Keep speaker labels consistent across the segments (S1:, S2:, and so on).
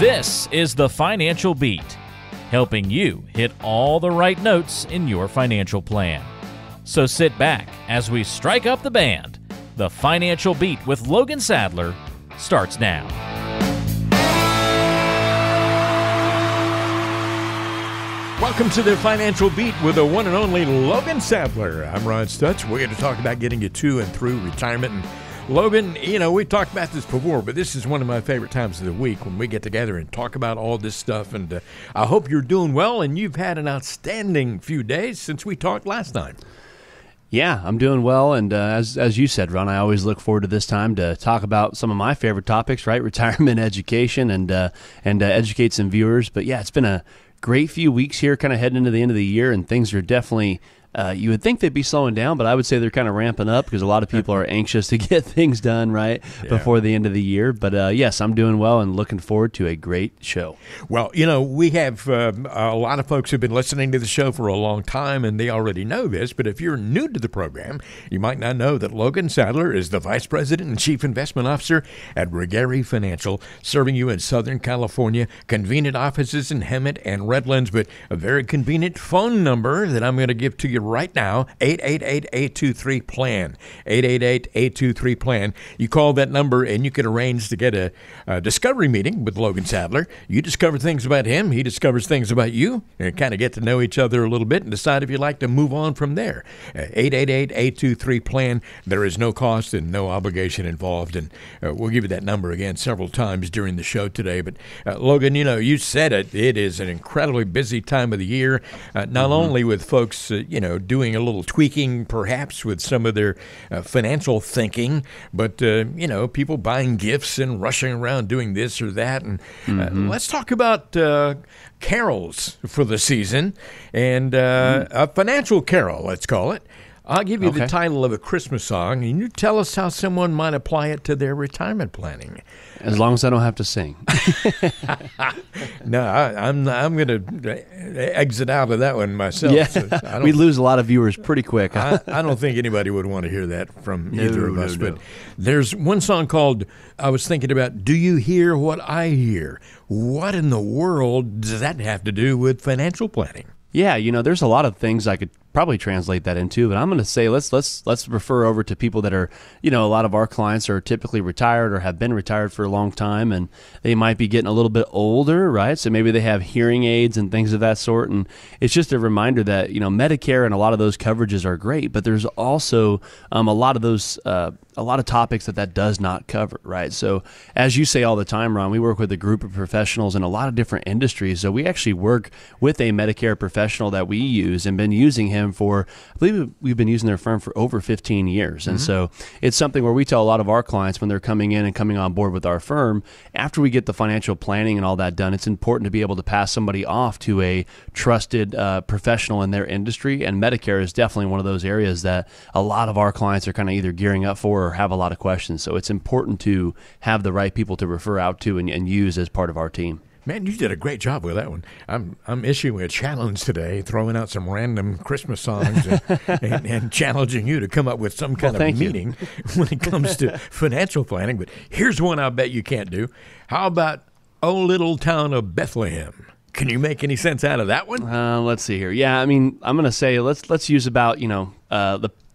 S1: This is the Financial Beat, helping you hit all the right notes in your financial plan. So sit back as we strike up the band. The Financial Beat with Logan Sadler starts now.
S2: Welcome to the Financial Beat with the one and only Logan Sadler. I'm Ron Stutz. We're going to talk about getting you to and through retirement. And Logan, you know, we talked about this before, but this is one of my favorite times of the week when we get together and talk about all this stuff. And I hope you're doing well, and you've had an outstanding few days since we talked last time.
S3: Yeah, I'm doing well, and as you said, Ron, I always look forward to this time to talk about some of my favorite topics, right? Retirement, education, and educate some viewers. But yeah, it's been a great few weeks here, kind of heading into the end of the year, and things are definitely, you would think they'd be slowing down, but I would say they're kind of ramping up because a lot of people are anxious to get things done, right, before the end of the year. But yes, I'm doing well and looking forward to a great show.
S2: Well, you know, we have a lot of folks who've been listening to the show for a long time, and they already know this. But if you're new to the program, you might not know that Logan Sadler is the Vice President and Chief Investment Officer at Regari Financial, serving you in Southern California, convenient offices in Hemet and Redlands, but a very convenient phone number that I'm going to give to you right now, 888-823-PLAN, 888-823-PLAN. You call that number and you can arrange to get a discovery meeting with Logan Sadler. You discover things about him, he discovers things about you, and kind of get to know each other a little bit and decide if you'd like to move on from there. 888-823-PLAN. There is no cost and no obligation involved, and we'll give you that number again several times during the show today. But Logan, you know, you said it. It is an incredibly busy time of the year, not only with folks, doing a little tweaking perhaps with some of their financial thinking, but, people buying gifts and rushing around doing this or that. And let's talk about carols for the season and a financial carol, let's call it. I'll give you the title of a Christmas song, and you tell us how someone might apply it to their retirement planning.
S3: As long as I don't have to sing.
S2: No, I'm going to exit out of that one myself.
S3: Yeah,
S2: So
S3: we lose a lot of viewers pretty quick.
S2: I don't think anybody would want to hear that from either of us. But there's one song called, I was thinking about, Do You Hear What I Hear? What in the world does that have to do with financial planning?
S3: Yeah, there's a lot of things I could probably translate that into, but I'm going to say let's refer over to people that are, a lot of our clients are typically retired or have been retired for a long time, and they might be getting a little bit older, right? So maybe they have hearing aids and things of that sort, and it's just a reminder that, Medicare and a lot of those coverages are great, but there's also a lot of those a lot of topics that does not cover, right? So as you say all the time, Ron, we work with a group of professionals in a lot of different industries. So we actually work with a Medicare professional that we use and been using him for, I believe we've been using their firm for over 15 years. And so it's something where we tell a lot of our clients when they're coming in and coming on board with our firm, after we get the financial planning and all that done, it's important to be able to pass somebody off to a trusted professional in their industry. And Medicare is definitely one of those areas that a lot of our clients are kind of either gearing up for or have a lot of questions. So it's important to have the right people to refer out to and use as part of our team.
S2: Man, you did a great job with that one. I'm issuing a challenge today, throwing out some random Christmas songs and challenging you to come up with some kind of meaning when it comes to financial planning. But here's one I bet you can't do. How about Oh Little Town of Bethlehem? Can you make any sense out of that one?
S3: Let's see here. Yeah, I mean, I'm going to say let's use about,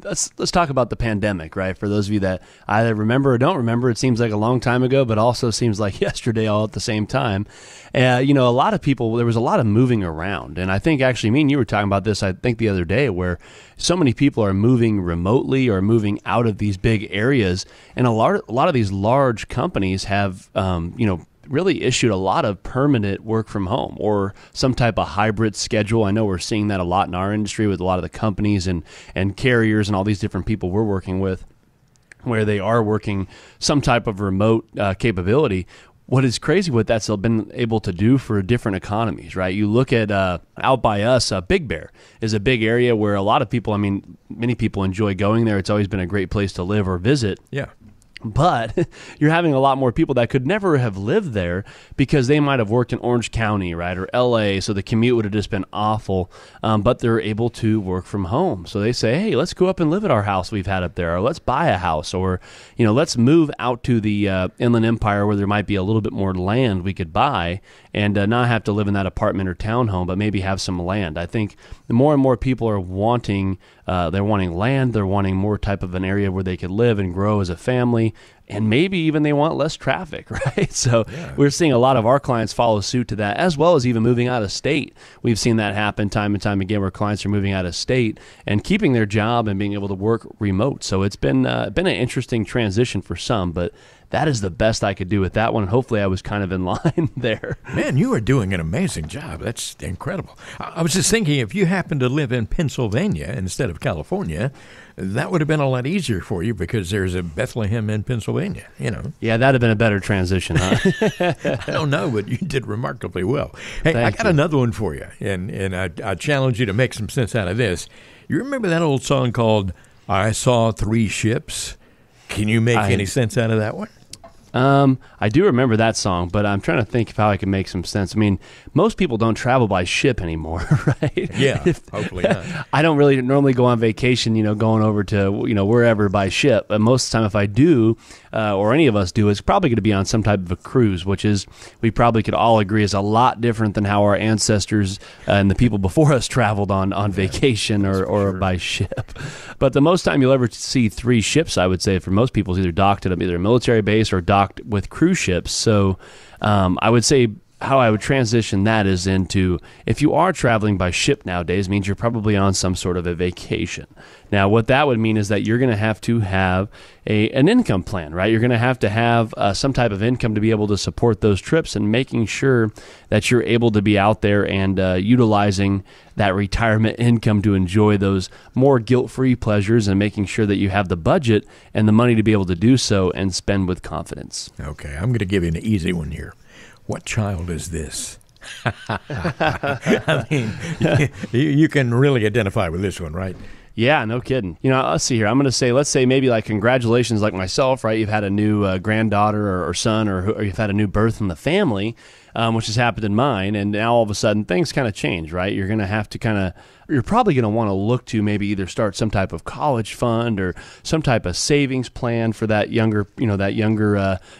S3: let's talk about the pandemic, right? For those of you that either remember or don't remember, it seems like a long time ago, but also seems like yesterday all at the same time. A lot of people, there was a lot of moving around. And I think actually, me and you were talking about this, I think the other day, where so many people are moving remotely or moving out of these big areas. And a lot of these large companies have, really issued a lot of permanent work from home or some type of hybrid schedule. I know we're seeing that a lot in our industry with a lot of the companies and carriers and all these different people we're working with, where they are working some type of remote capability. What is crazy what that's been able to do for different economies, right? You look at out by us, Big Bear is a big area where a lot of people, many people enjoy going there. It's always been a great place to live or visit.
S2: Yeah.
S3: But you're having a lot more people that could never have lived there because they might have worked in Orange County, right, or LA, so the commute would have just been awful. But they're able to work from home. So they say, hey, let's go up and live at our house we've had up there, or let's buy a house, or let's move out to the Inland Empire where there might be a little bit more land we could buy and not have to live in that apartment or townhome, but maybe have some land. I think the more and more people are wanting land, they're wanting more type of an area where they could live and grow as a family, and maybe even they want less traffic, right? So we're seeing a lot of our clients follow suit to that, as well as even moving out of state. We've seen that happen time and time again where clients are moving out of state and keeping their job and being able to work remote. So it's been an interesting transition for some, but that is the best I could do with that one. And hopefully I was kind of in line there.
S2: Man, you are doing an amazing job. That's incredible. I was just thinking, if you happen to live in Pennsylvania instead of California, that would have been a lot easier for you because there's a Bethlehem in Pennsylvania,
S3: Yeah, that'd have been a better transition, huh?
S2: I don't know, but you did remarkably well. Hey,
S3: Thank
S2: I got
S3: you.
S2: another one for you, and I challenge you to make some sense out of this. You remember that old song called I Saw Three Ships? Can you make any sense out of that one?
S3: I do remember that song, but I'm trying to think of how I can make some sense. I mean, most people don't travel by ship anymore, right?
S2: Yeah, hopefully not.
S3: I don't really normally go on vacation, going over to, wherever by ship. But most of the time, if I do, or any of us do, it's probably going to be on some type of a cruise, which is, we probably could all agree, is a lot different than how our ancestors and the people before us traveled on vacation or by ship. But the most time you'll ever see three ships, I would say, for most people, is either docked at either a military base or docked with cruise ships. So I would say how I would transition that is into, if you are traveling by ship nowadays, means you're probably on some sort of a vacation. Now, what that would mean is that you're going to have an income plan, right? You're going to have some type of income to be able to support those trips, and making sure that you're able to be out there and utilizing that retirement income to enjoy those more guilt-free pleasures, and making sure that you have the budget and the money to be able to do so and spend with confidence.
S2: Okay, I'm going to give you an easy one here. What child is this? I mean, you can really identify with this one, right?
S3: Yeah, no kidding. Let's see here. I'm going to say, let's say maybe like congratulations, like myself, right? You've had a new granddaughter or son, or you've had a new birth in the family, which has happened in mine. And now all of a sudden things kind of change, right? You're going to have to you're probably going to want to look to maybe either start some type of college fund or some type of savings plan for that younger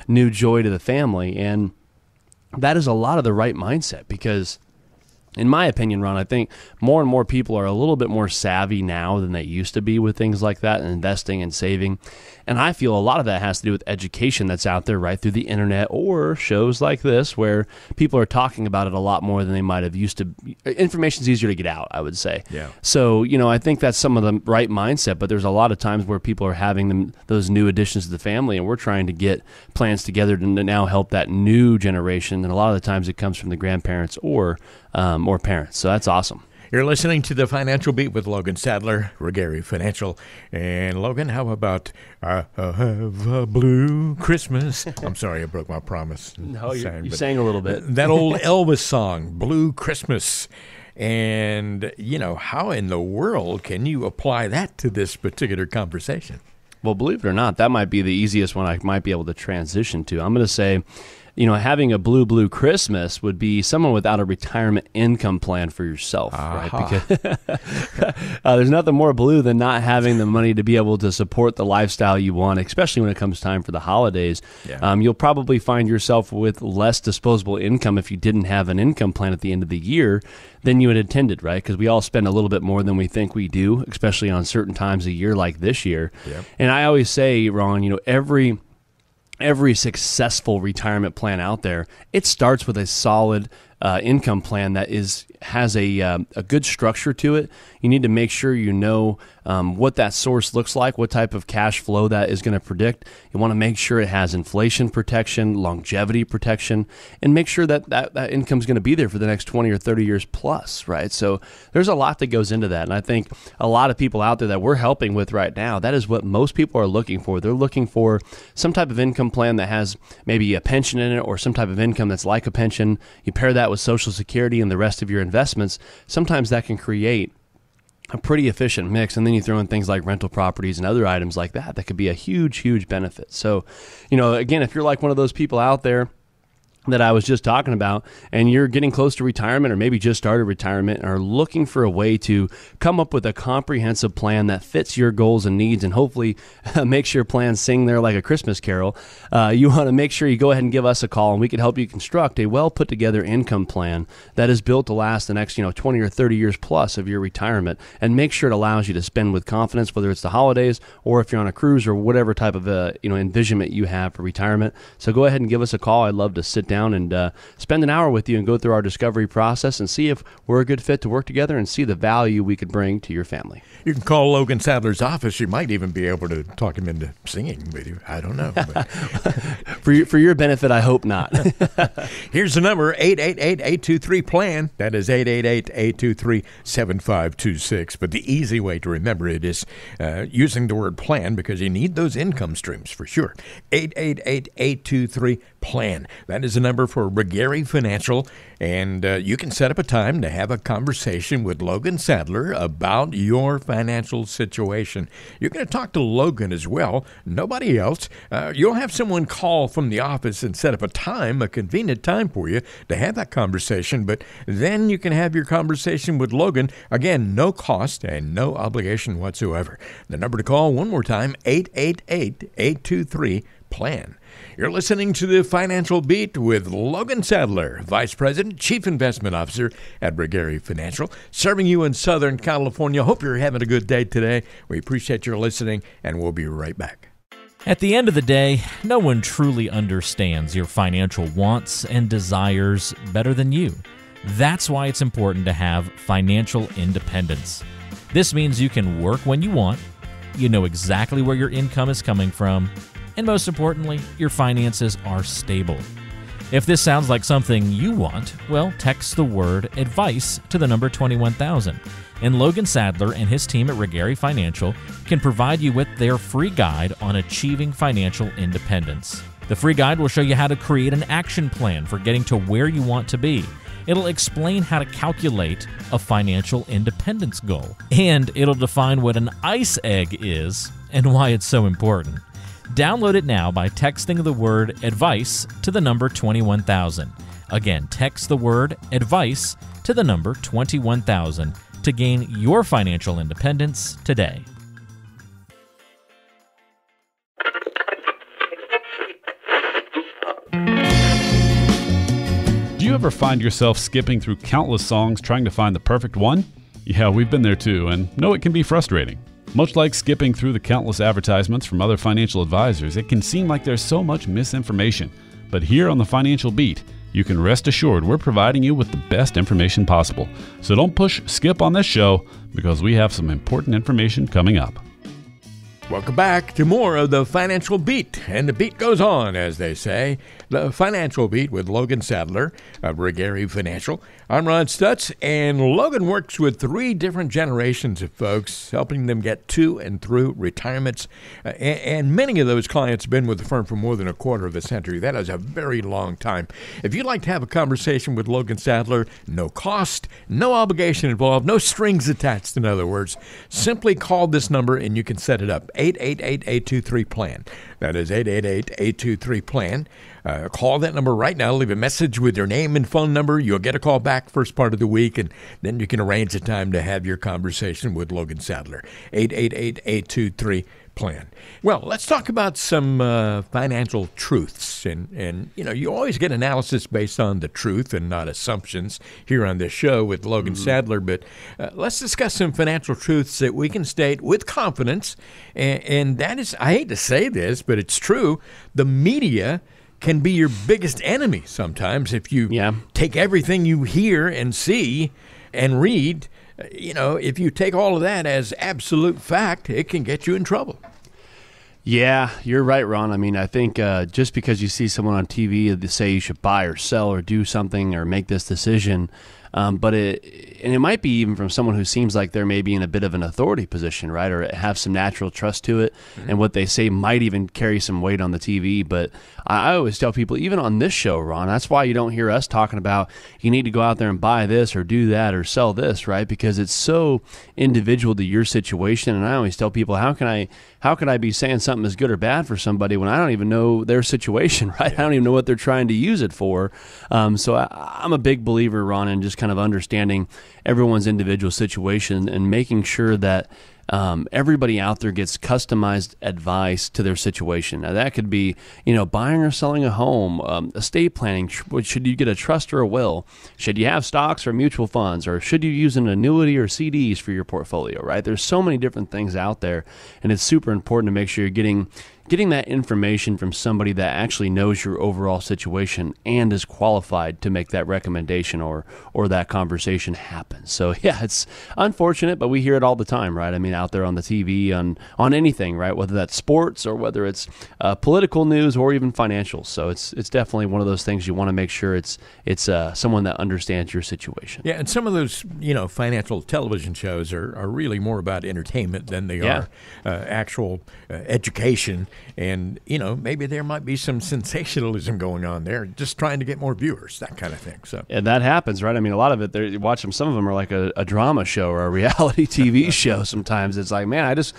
S3: new joy to the family. And that is a lot of the right mindset, because in my opinion, Ron, I think more and more people are a little bit more savvy now than they used to be with things like that and investing and saving. And I feel a lot of that has to do with education that's out there, right, through the internet or shows like this, where people are talking about it a lot more than they might have used to. Information's easier to get out, I would say.
S2: Yeah.
S3: So, I think that's some of the right mindset, but there's a lot of times where people are having those new additions to the family, and we're trying to get plans together to now help that new generation. And a lot of the times it comes from the grandparents or parents. So that's awesome.
S2: You're listening to The Financial Beat with Logan Sadler, Regary Financial. And Logan, how about I Have a Blue Christmas? I'm sorry, I broke my promise.
S3: No, you sang a little bit.
S2: That old Elvis song, Blue Christmas. And, how in the world can you apply that to this particular conversation?
S3: Well, believe it or not, that might be the easiest one I might be able to transition to. I'm going to say, having a blue Christmas would be someone without a retirement income plan for yourself, right? Because there's nothing more blue than not having the money to be able to support the lifestyle you want, especially when it comes time for the holidays.
S2: Yeah.
S3: You'll probably find yourself with less disposable income if you didn't have an income plan at the end of the year than you had intended, right? Because we all spend a little bit more than we think we do, especially on certain times of year like this year.
S2: Yep.
S3: And I always say, Ron, every successful retirement plan out there, it starts with a solid income plan that has a good structure to it. You need to make sure you know what that source looks like, what type of cash flow that is going to predict. You want to make sure it has inflation protection, longevity protection, and make sure that income is going to be there for the next 20 or 30 years plus, right? So there's a lot that goes into that. And I think a lot of people out there that we're helping with right now, that is what most people are looking for. They're looking for some type of income plan that has maybe a pension in it or some type of income that's like a pension. You pair that with Social Security and the rest of your investments. Sometimes that can create a pretty efficient mix. And then you throw in things like rental properties and other items like that could be a huge, huge benefit. So, again, if you're like one of those people out there that I was just talking about, and you're getting close to retirement or maybe just started retirement and are looking for a way to come up with a comprehensive plan that fits your goals and needs and hopefully makes your plan sing there like a Christmas carol, you want to make sure you go ahead and give us a call, and we can help you construct a well put together income plan that is built to last the next 20 or 30 years plus of your retirement, and make sure it allows you to spend with confidence, whether it's the holidays or if you're on a cruise or whatever type of envisionment you have for retirement. So go ahead and give us a call. I'd love to sit down and spend an hour with you and go through our discovery process and see if we're a good fit to work together and see the value we could bring to your family.
S2: You can call Logan Sadler's office. You might even be able to talk him into singing with you. I don't know.
S3: For your benefit, I hope not.
S2: Here's the number, 888-823-PLAN. That is 888-823-7526. But the easy way to remember it is using the word plan, because you need those income streams for sure. 888-823-PLAN. That is the number for Regary Financial. And you can set up a time to have a conversation with Logan Sadler about your financial situation. You're going to talk to Logan as well, nobody else. You'll have someone call from the office and set up a time, a convenient time for you to have that conversation. But then you can have your conversation with Logan. Again, no cost and no obligation whatsoever. The number to call, one more time, 888-823-PLAN. You're listening to the Financial Beat with Logan Sadler, Vice President, Chief Investment Officer at Regary Financial, serving you in Southern California. Hope you're having a good day today. We appreciate your listening, and we'll be right back.
S1: At the end of the day, no one truly understands your financial wants and desires better than you. That's why it's important to have financial independence. This means you can work when you want, you know exactly where your income is coming from, and most importantly, your finances are stable. If this sounds like something you want, well, text the word advice to the number 21,000. And Logan Sadler and his team at Regary Financial can provide you with their free guide on achieving financial independence. The free guide will show you how to create an action plan for getting to where you want to be. It'll explain how to calculate a financial independence goal. And it'll define what an ICE egg is and why it's so important. Download it now by texting the word advice to the number 21,000. Again, text the word advice to the number 21,000 to gain your financial independence today.
S4: Do you ever find yourself skipping through countless songs trying to find the perfect one? Yeah, we've been there too, and know it can be frustrating. Much like skipping through the countless advertisements from other financial advisors, it can seem like there's so much misinformation. But here on the Financial Beat, you can rest assured we're providing you with the best information possible. So don't push skip on this show, because we have some important information coming up.
S2: Welcome back to more of the Financial Beat, and the beat goes on, as they say. The Financial Beat with Logan Sadler of Regary Financial. I'm Ron Stutz, and Logan works with 3 different generations of folks, helping them get to and through retirements. And many of those clients have been with the firm for more than a quarter of a century. That is a very long time. If you'd like to have a conversation with Logan Sadler, no cost, no obligation involved, no strings attached, in other words, simply call this number and you can set it up. 888-823-PLAN. That is 888-823-PLAN. Call that number right now. Leave a message with your name and phone number. You'll get a call back first part of the week, and then you can arrange a time to have your conversation with Logan Sadler. 888-823-PLAN. Well, let's talk about some financial truths. And you always get analysis based on the truth and not assumptions here on this show with Logan Sadler. But let's discuss some financial truths that we can state with confidence. And that is, I hate to say this, but it's true. The media can be your biggest enemy sometimes if you take everything you hear and see and read. If you take all of that as absolute fact, it can get you in trouble.
S3: Yeah, you're right, Ron. I mean, I think just because you see someone on TV that say you should buy or sell or do something or make this decision, but it might be even from someone who seems like they're maybe in a bit of an authority position, right, or have some natural trust to it, and what they say might even carry some weight on the TV. But I always tell people, even on this show, Ron, that's why you don't hear us talking about you need to go out there and buy this or do that or sell this, right? Because it's so individual to your situation. And I always tell people, how can I be saying something is good or bad for somebody when I don't even know their situation, right? I don't even know what they're trying to use it for. So I'm a big believer, Ron, in just kind of understanding everyone's individual situation and making sure that everybody out there gets customized advice to their situation. Now, that could be, buying or selling a home, estate planning. Should you get a trust or a will? Should you have stocks or mutual funds? Or should you use an annuity or CDs for your portfolio, right? There's so many different things out there, and it's super important to make sure you're getting that information from somebody that actually knows your overall situation and is qualified to make that recommendation or that conversation happen. So yeah, it's unfortunate, but we hear it all the time, right? I mean, out there on the TV, on anything, right? Whether that's sports or whether it's political news or even financial. So it's definitely one of those things you want to make sure it's someone that understands your situation.
S2: Yeah, and some of those financial television shows are really more about entertainment than they are actual education. And, maybe there might be some sensationalism going on there, just trying to get more viewers, that kind of thing. So
S3: and that happens, right? I mean, a lot of it, you watch them, some of them are like a drama show or a reality TV show sometimes. It's like, man, I just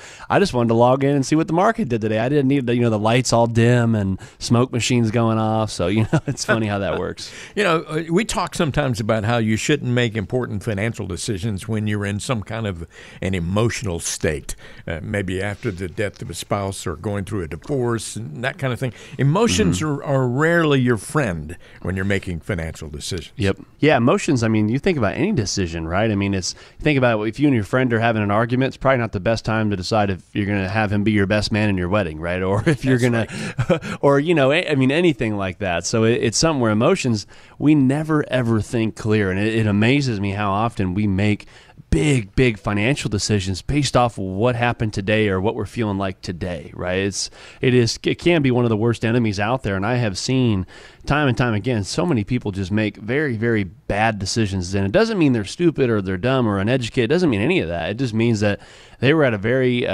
S3: wanted to log in and see what the market did today. I didn't need the lights all dim and smoke machines going off. So, it's funny how that works.
S2: We talk sometimes about how you shouldn't make important financial decisions when you're in some kind of an emotional state, maybe after the death of a spouse or going through a divorce and that kind of thing. Emotions are rarely your friend when you're making financial decisions.
S3: Yep. Yeah, emotions, I mean, you think about any decision, right? I mean, think about if you and your friend are having an argument, it's probably not the best time to decide if you're going to have him be your best man in your wedding, right? Or if you're going to, or, anything like that. So it's something where emotions, we never, ever think clear. And it amazes me how often we make big financial decisions based off of what happened today or what we're feeling like today, right? It can be one of the worst enemies out there, and I have seen time and time again so many people just make very, very bad decisions. And it doesn't mean they're stupid or they're dumb or uneducated. It doesn't mean any of that. It just means that they were at a very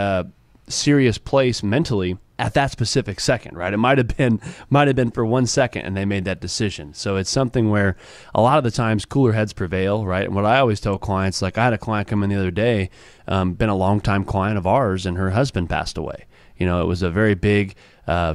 S3: serious place mentally at that specific second, right? It might have been for 1 second and they made that decision. So it's something where a lot of the times cooler heads prevail, right? And what I always tell clients, like I had a client come in the other day, been a longtime client of ours, and her husband passed away. It was a very big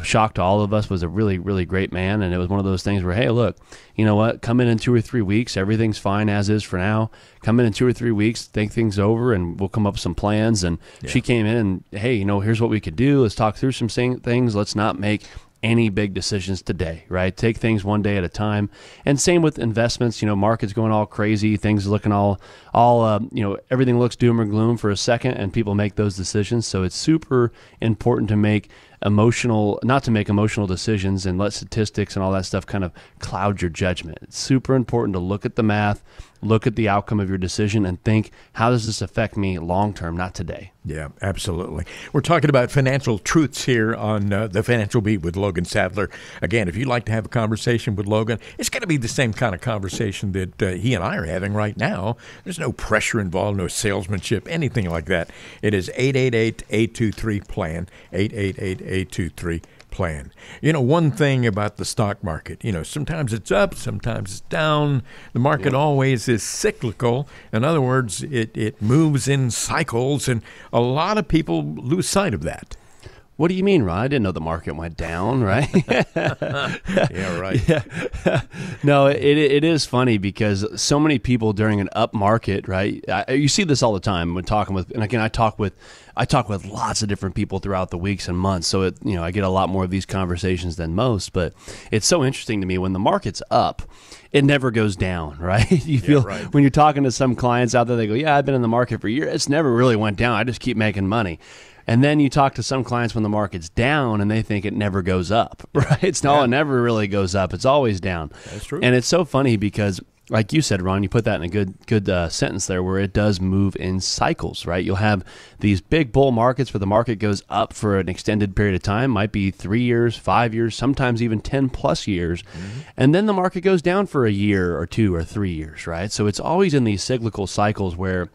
S3: shock to all of us. Was a really, really great man, and it was one of those things where, hey, look, you know what? Come in 2 or 3 weeks. Everything's fine as is for now. Come in 2 or 3 weeks, think things over, and we'll come up with some plans. And she came in and, hey, here's what we could do. Let's talk through some things. Let's not make any big decisions today, right? Take things one day at a time. And same with investments. Market's going all crazy. Things looking all everything looks doom or gloom for a second, and people make those decisions. So it's super important to not to make emotional decisions and let statistics and all that stuff kind of cloud your judgment. It's super important to look at the math, look at the outcome of your decision, and think, how does this affect me long term, not today?
S2: Yeah, absolutely. We're talking about financial truths here on the Financial Beat with Logan Sadler. Again, if you'd like to have a conversation with Logan, it's going to be the same kind of conversation that he and I are having right now. There's no pressure involved, no salesmanship, anything like that. It is 888-823-PLAN, 888-823-PLAN. One thing about the stock market, sometimes it's up, sometimes it's down. The market always is cyclical. In other words, it moves in cycles, and a lot of people lose sight of that.
S3: What do you mean, Ron? I didn't know the market went down, right?
S2: Yeah, right.
S3: Yeah. No, it is funny because so many people during an up market, right? You see this all the time when talking with, and again, I talk with lots of different people throughout the weeks and months. So I get a lot more of these conversations than most. But it's so interesting to me when the market's up, it never goes down, right? You feel when you're talking to some clients out there, they go, "Yeah, I've been in the market for years. It's never really went down. I just keep making money." And then you talk to some clients when the market's down and they think it never goes up, right? It never really goes up. It's always down.
S2: That's true.
S3: And it's so funny because like you said, Ron, you put that in a good sentence there, where it does move in cycles, right? You'll have these big bull markets where the market goes up for an extended period of time, might be 3 years, 5 years, sometimes even 10 plus years. And then the market goes down for a year or 2 or 3 years, right? So it's always in these cyclical cycles where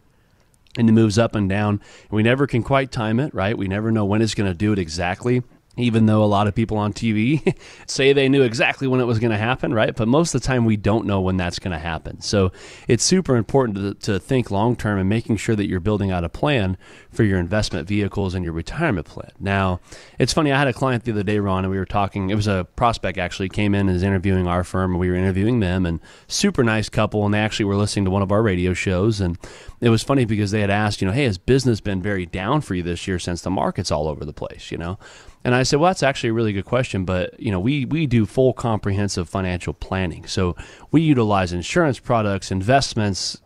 S3: it moves up and down. And we never can quite time it, right? We never know when it's going to do it exactly. Even though a lot of people on TV say they knew exactly when it was going to happen, right? But most of the time we don't know when that's going to happen. So it's super important to think long-term and making sure that you're building out a plan for your investment vehicles and your retirement plan. Now, it's funny, I had a client the other day, Ron, and we were talking, it was a prospect actually, came in and is interviewing our firm, and we were interviewing them, and super nice couple, and they actually were listening to one of our radio shows, and it was funny because they had asked, hey, has business been very down for you this year since the market's all over the place, And I said, well, that's actually a really good question, but we do full comprehensive financial planning. So we utilize insurance products, investments,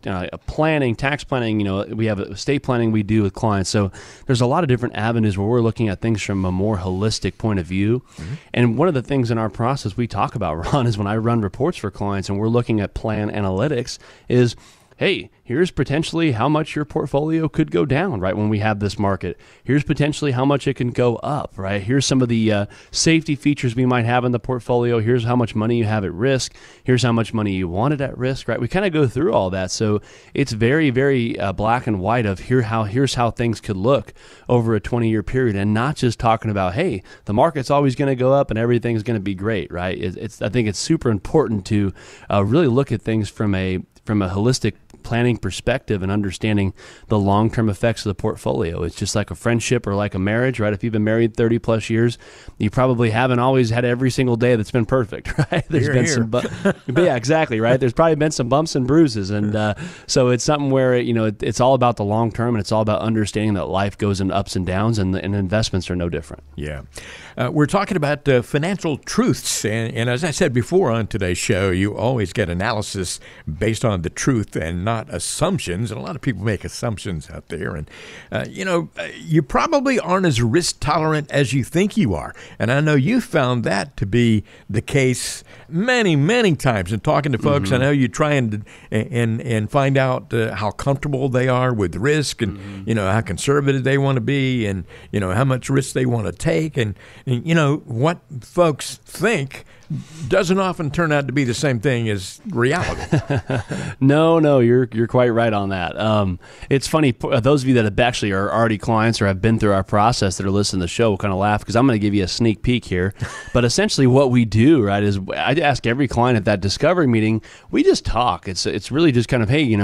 S3: planning, tax planning. We have estate planning we do with clients. So there's a lot of different avenues where we're looking at things from a more holistic point of view. Mm-hmm. And one of the things in our process we talk about, Ron, is when I run reports for clients and we're looking at plan analytics is, hey, here's potentially how much your portfolio could go down, right, when we have this market. Here's potentially how much it can go up, right? Here's some of the safety features we might have in the portfolio. Here's how much money you have at risk. Here's how much money you wanted at risk, right? We kind of go through all that. So it's very, very black and white of here's how things could look over a 20-year period, and not just talking about, hey, the market's always going to go up and everything's going to be great, right? I think it's super important to really look at things from a holistic planning perspective and understanding the long-term effects of the portfolio. It's just like a friendship or like a marriage, right? If you've been married 30 plus years, you probably haven't always had every single day that's been perfect, right? There's been some, but yeah, exactly, right? There's probably been some bumps and bruises. And so it's something where, it's all about the long term, and it's all about understanding that life goes in ups and downs, and investments are no different.
S2: Yeah. We're talking about financial truths. And as I said before on today's show, you always get analysis based on the truth and not assumptions. And a lot of people make assumptions out there. And, you probably aren't as risk tolerant as you think you are. And I know you found that to be the case many, many times in talking to folks. Mm-hmm. I know you try and find out how comfortable they are with risk, and, how conservative they want to be, and, how much risk they want to take. And what folks think doesn't often turn out to be the same thing as reality.
S3: No, you're quite right on that. It's funny, those of you that have actually are already clients or have been through our process that are listening to the show will kind of laugh, because I'm going to give you a sneak peek here. But essentially what we do, right, is I ask every client at that discovery meeting, we just talk. It's really just kind of, hey,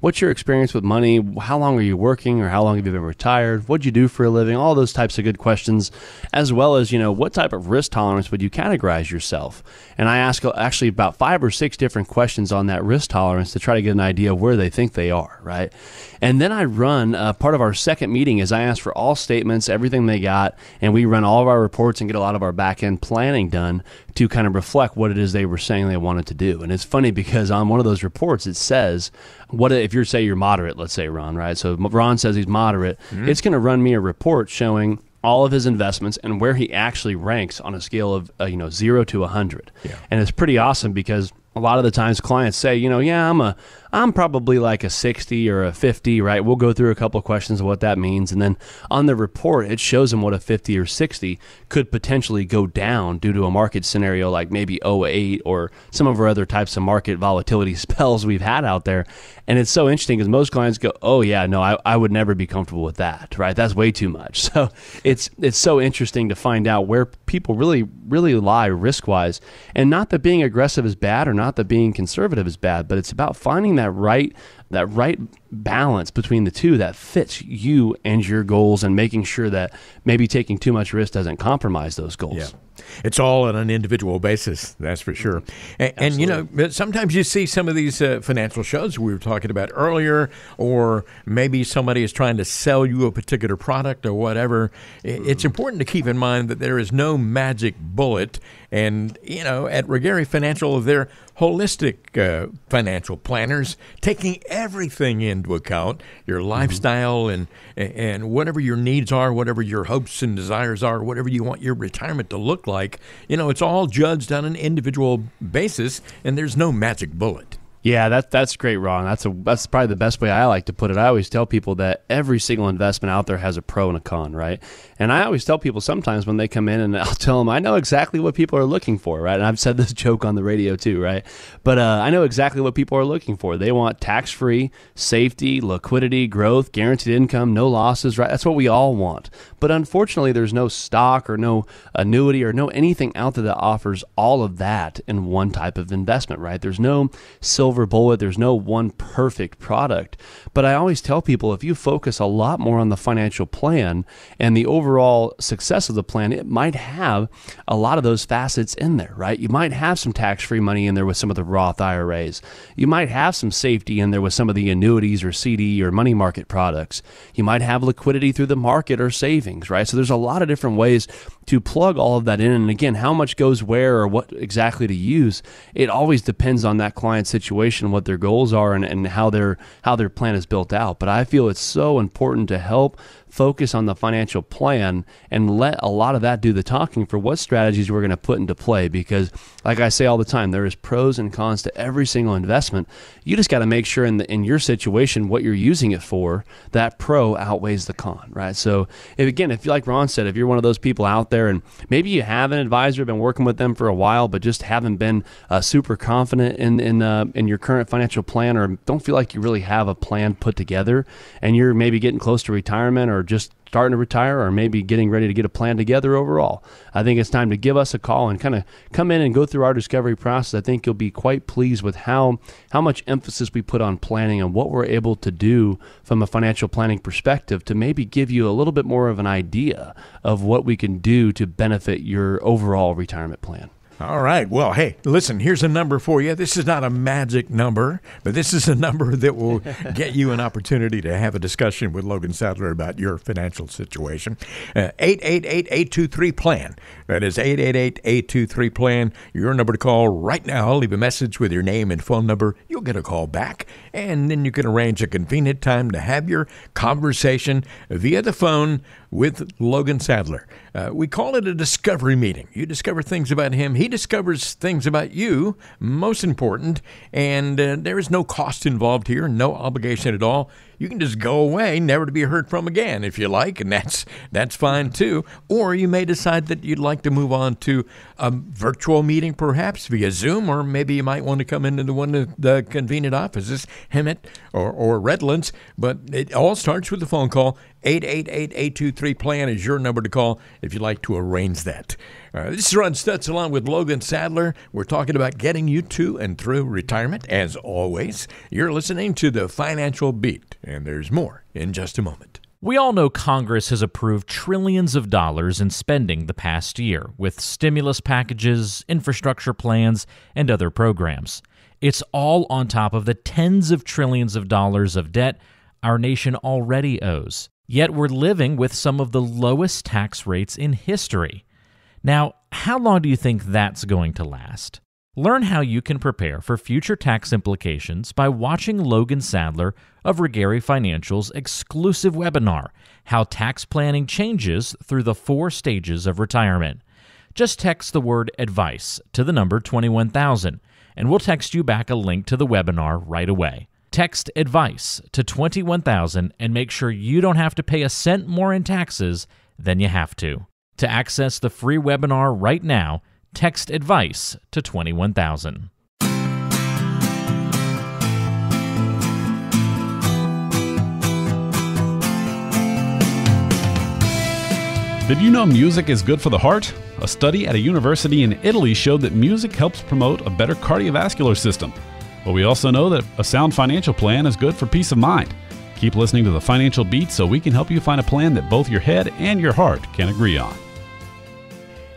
S3: what's your experience with money? How long are you working, or how long have you been retired? What'd you do for a living? All those types of good questions, as well as, what type of risk tolerance would you categorize yourself? And I ask actually about 5 or 6 different questions on that risk tolerance to try to get an idea of where they think they are, right? And then I run, part of our second meeting is I ask for all statements, everything they got, and we run all of our reports and get a lot of our back-end planning done to kind of reflect what it is they were saying they wanted to do. And it's funny because on one of those reports it says, what if you're moderate, let's say, Ron, right? So Ron says he's moderate. Mm-hmm. It's going to run me a report showing all of his investments and where he actually ranks on a scale of 0 to 100. Yeah. And it's pretty awesome because a lot of the times clients say, I'm probably like a 60 or a 50, right? We'll go through a couple of questions of what that means. And then on the report, it shows them what a 50 or 60 could potentially go down due to a market scenario like maybe 08 or some of our other types of market volatility spells we've had out there. And it's so interesting because most clients go, oh yeah, no, I would never be comfortable with that, right? That's way too much. So it's so interesting to find out where people really, really lie risk-wise. And not that being aggressive is bad or not that being conservative is bad, but it's about finding that right balance between the two that fits you and your goals, and making sure that maybe taking too much risk doesn't compromise those goals.
S2: Yeah. It's all on an individual basis, that's for sure. And sometimes you see some of these financial shows we were talking about earlier, or maybe somebody is trying to sell you a particular product or whatever. It's important to keep in mind that there is no magic bullet. And, at Regari Financial, they're holistic financial planners, taking everything into account, your lifestyle and whatever your needs are, whatever your hopes and desires are, whatever you want your retirement to look like. It's all judged on an individual basis, and there's no magic bullet.
S3: Yeah, that's great, Ron. That's probably the best way I like to put it. I always tell people that every single investment out there has a pro and a con, right? And I always tell people sometimes when they come in, and I'll tell them I know exactly what people are looking for, right? And I've said this joke on the radio too, right? But I know exactly what people are looking for. They want tax-free, safety, liquidity, growth, guaranteed income, no losses, right? That's what we all want. But unfortunately, there's no stock or no annuity or no anything out there that offers all of that in one type of investment, right? There's no silver bullet. There's no one perfect product. But I always tell people if you focus a lot more on the financial plan and the overall success of the plan, it might have a lot of those facets in there, right? You might have some tax-free money in there with some of the Roth IRAs. You might have some safety in there with some of the annuities or CD or money market products. You might have liquidity through the market or savings, right? So there's a lot of different ways to plug all of that in. And again, how much goes where or what exactly to use, it always depends on that client's situation, what their goals are, and how their plan is built out. But I feel it's so important to help focus on the financial plan and let a lot of that do the talking for what strategies we're going to put into play. Because like I say all the time, there is pros and cons to every single investment. You just got to make sure in your situation, what you're using it for, that pro outweighs the con, right? So if you like Ron said, if you're one of those people out there and maybe you have an advisor, been working with them for a while, but just haven't been super confident in your current financial plan, or don't feel like you really have a plan put together, and you're maybe getting close to retirement or just starting to retire, or maybe getting ready to get a plan together overall, I think it's time to give us a call and kind of come in and go through our discovery process. I think you'll be quite pleased with how much emphasis we put on planning and what we're able to do from a financial planning perspective to maybe give you a little bit more of an idea of what we can do to benefit your overall retirement plan.
S2: All right. Well, hey, listen, here's a number for you. This is not a magic number, but this is a number that will get you an opportunity to have a discussion with Logan Sadler about your financial situation. 888-823-PLAN. That is 888-823-PLAN. Your number to call right now. Leave a message with your name and phone number. You'll get a call back, and then you can arrange a convenient time to have your conversation via the phone with Logan Sadler. We call it a discovery meeting. You discover things about him. He discovers things about you, most important, and there is no cost involved here, no obligation at all. You can just go away, never to be heard from again if you like, and that's fine too. Or you may decide that you'd like to move on to a virtual meeting, perhaps via Zoom, or maybe you might want to come into one of the convenient offices, Hemet or Redlands. But it all starts with a phone call. 888-823-PLAN is your number to call if you'd like to arrange that. This is Ron Stutz along with Logan Sadler. We're talking about getting you to and through retirement. As always, you're listening to The Financial Beat, and there's more in just a moment.
S1: We all know Congress has approved trillions of dollars in spending the past year with stimulus packages, infrastructure plans, and other programs. It's all on top of the tens of trillions of dollars of debt our nation already owes. Yet we're living with some of the lowest tax rates in history. Now, how long do you think that's going to last? Learn how you can prepare for future tax implications by watching Logan Sadler of Regary Financial's exclusive webinar, How Tax Planning Changes Through the 4 Stages of Retirement. Just text the word advice to the number 21,000, and we'll text you back a link to the webinar right away. Text advice to 21,000 and make sure you don't have to pay a cent more in taxes than you have to. To access the free webinar right now, text advice to 21,000.
S4: Did you know music is good for the heart? A study at a university in Italy showed that music helps promote a better cardiovascular system. But we also know that a sound financial plan is good for peace of mind. Keep listening to The Financial Beat so we can help you find a plan that both your head and your heart can agree on.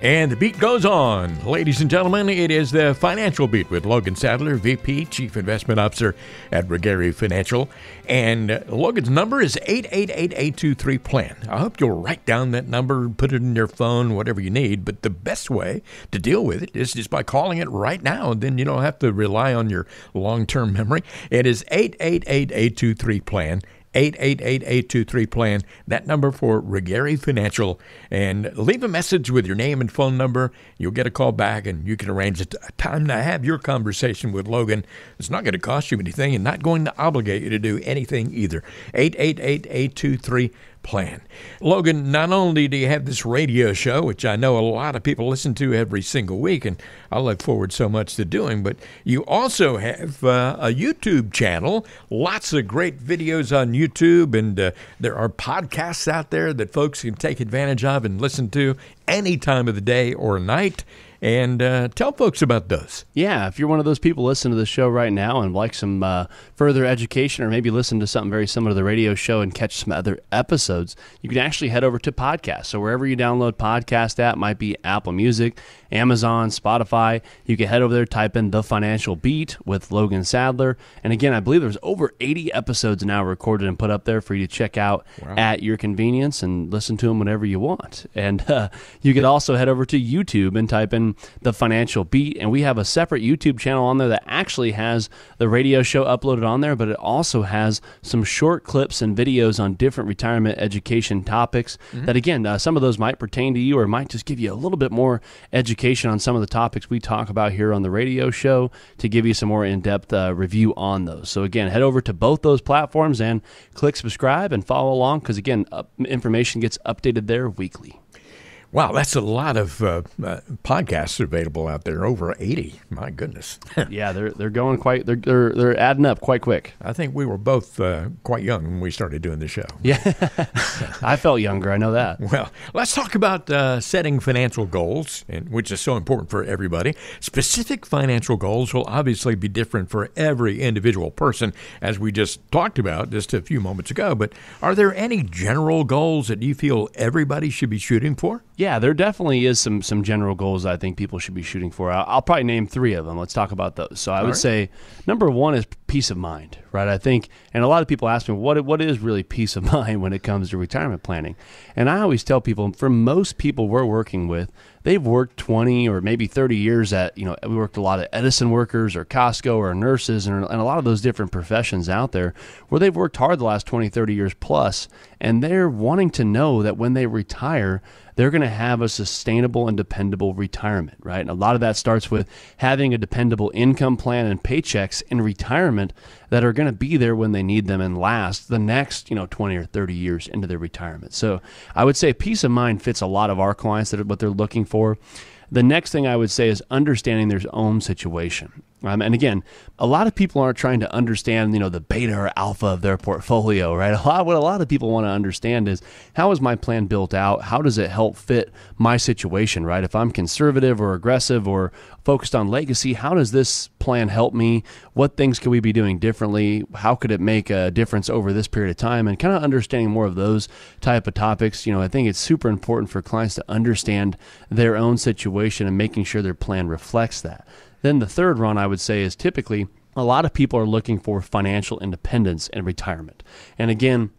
S2: And the beat goes on. Ladies and gentlemen, it is The Financial Beat with Logan Sadler, VP, Chief Investment Officer at Regary Financial. And Logan's number is 888-823-PLAN. I hope you'll write down that number, put it in your phone, whatever you need. But the best way to deal with it is just by calling it right now. And then you don't have to rely on your long-term memory. It is 888-823-PLAN. 888-823-PLAN, that number for Regari Financial. And leave a message with your name and phone number. You'll get a call back, and you can arrange a time to have your conversation with Logan. It's not going to cost you anything and not going to obligate you to do anything either. 888-823-PLAN. Logan, not only do you have this radio show, which I know a lot of people listen to every single week, and I look forward so much to doing, but you also have a YouTube channel, lots of great videos on YouTube, and there are podcasts out there that folks can take advantage of and listen to any time of the day or night. And tell folks about those.
S3: Yeah, if you're one of those people listening to the show right now and like some further education, or maybe listen to something very similar to the radio show and catch some other episodes, you can actually head over to podcasts. So wherever you download podcast app, might be Apple Music, Amazon, Spotify, you can head over there, type in The Financial Beat with Logan Sadler. And again, I believe there's over 80 episodes now recorded and put up there for you to check out at your convenience and listen to them whenever you want. And you could also head over to YouTube and type in The Financial Beat, and we have a separate YouTube channel on there that actually has the radio show uploaded on there, but it also has some short clips and videos on different retirement education topics that, again, some of those might pertain to you or might just give you a little bit more education on some of the topics we talk about here on the radio show to give you some more in-depth review on those. So again, head over to both those platforms and click subscribe and follow along, because again, information gets updated there weekly.
S2: Wow, that's a lot of podcasts available out there. Over 80. My goodness.
S3: Yeah, they're going quite. They're adding up quite quick.
S2: I think we were both quite young when we started doing the show.
S3: Yeah, I felt younger. I know that.
S2: Well, let's talk about setting financial goals, which is so important for everybody. Specific financial goals will obviously be different for every individual person, as we just talked about just a few moments ago. But are there any general goals that you feel everybody should be shooting for?
S3: Yeah, there definitely is some general goals I think people should be shooting for. I'll probably name 3 of them. Let's talk about those. So I would say number 1 is peace of mind, right? I think, and a lot of people ask me, what is really peace of mind when it comes to retirement planning? And I always tell people, for most people we're working with, they've worked 20 or maybe 30 years at, we worked a lot of Edison workers or Costco or nurses and a lot of those different professions out there where they've worked hard the last 20, 30 years plus, and they're wanting to know that when they retire, they're going to have a sustainable and dependable retirement, right? And a lot of that starts with having a dependable income plan and paychecks in retirement that are going to be there when they need them and last the next, 20 or 30 years into their retirement. So I would say peace of mind fits a lot of our clients, that are what they're looking for. The next thing I would say is understanding their own situation. And again, a lot of people aren't trying to understand, the beta or alpha of their portfolio, right? What a lot of people want to understand is, how is my plan built out? How does it help fit my situation, right? If I'm conservative or aggressive or focused on legacy, how does this plan help me? What things could we be doing differently? How could it make a difference over this period of time? And kind of understanding more of those type of topics. I think it's super important for clients to understand their own situation and making sure their plan reflects that. Then the third run, I would say, is typically a lot of people are looking for financial independence in retirement. And again,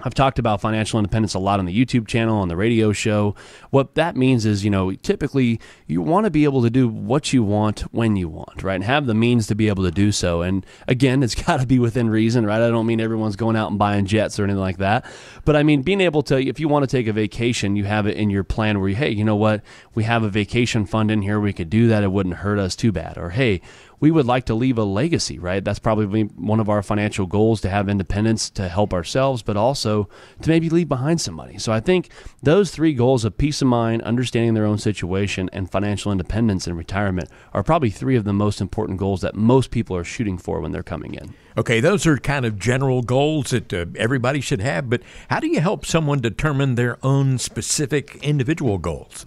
S3: I've talked about financial independence a lot on the YouTube channel, on the radio show. What that means is, typically you want to be able to do what you want when you want, right? And have the means to be able to do so. And again, it's got to be within reason, right? I don't mean everyone's going out and buying jets or anything like that. But I mean, being able to, if you want to take a vacation, you have it in your plan where, hey, you know what? We have a vacation fund in here. We could do that. It wouldn't hurt us too bad. Or, hey, we would like to leave a legacy, right? That's probably one of our financial goals, to have independence, to help ourselves, but also to maybe leave behind some money. So I think those 3 goals of peace of mind, understanding their own situation, and financial independence in retirement are probably 3 of the most important goals that most people are shooting for when they're coming in.
S2: Okay, those are kind of general goals that everybody should have, but how do you help someone determine their own specific individual goals?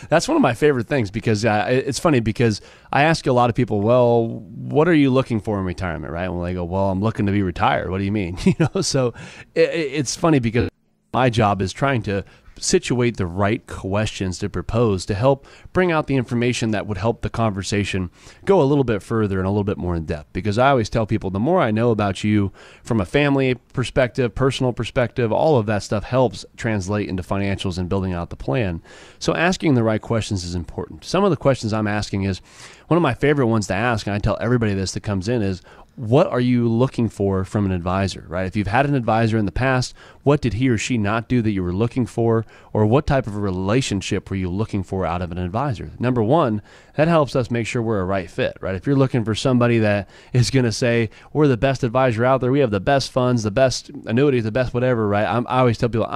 S3: That's one of my favorite things, because it's funny, because I ask a lot of people, well, what are you looking for in retirement, right? Well, they go, well, I'm looking to be retired. What do you mean? So it's funny, because my job is trying to situate the right questions to propose to help bring out the information that would help the conversation go a little bit further and a little bit more in depth. Because I always tell people, the more I know about you from a family perspective, personal perspective, all of that stuff helps translate into financials and building out the plan. So asking the right questions is important. Some of the questions I'm asking is, one of my favorite ones to ask, and I tell everybody this that comes in, is, what are you looking for from an advisor, right? If you've had an advisor in the past, what did he or she not do that you were looking for? Or what type of a relationship were you looking for out of an advisor? Number one, that helps us make sure we're a right fit, right? If you're looking for somebody that is going to say, we're the best advisor out there, we have the best funds, the best annuities, the best whatever, right? I always tell people,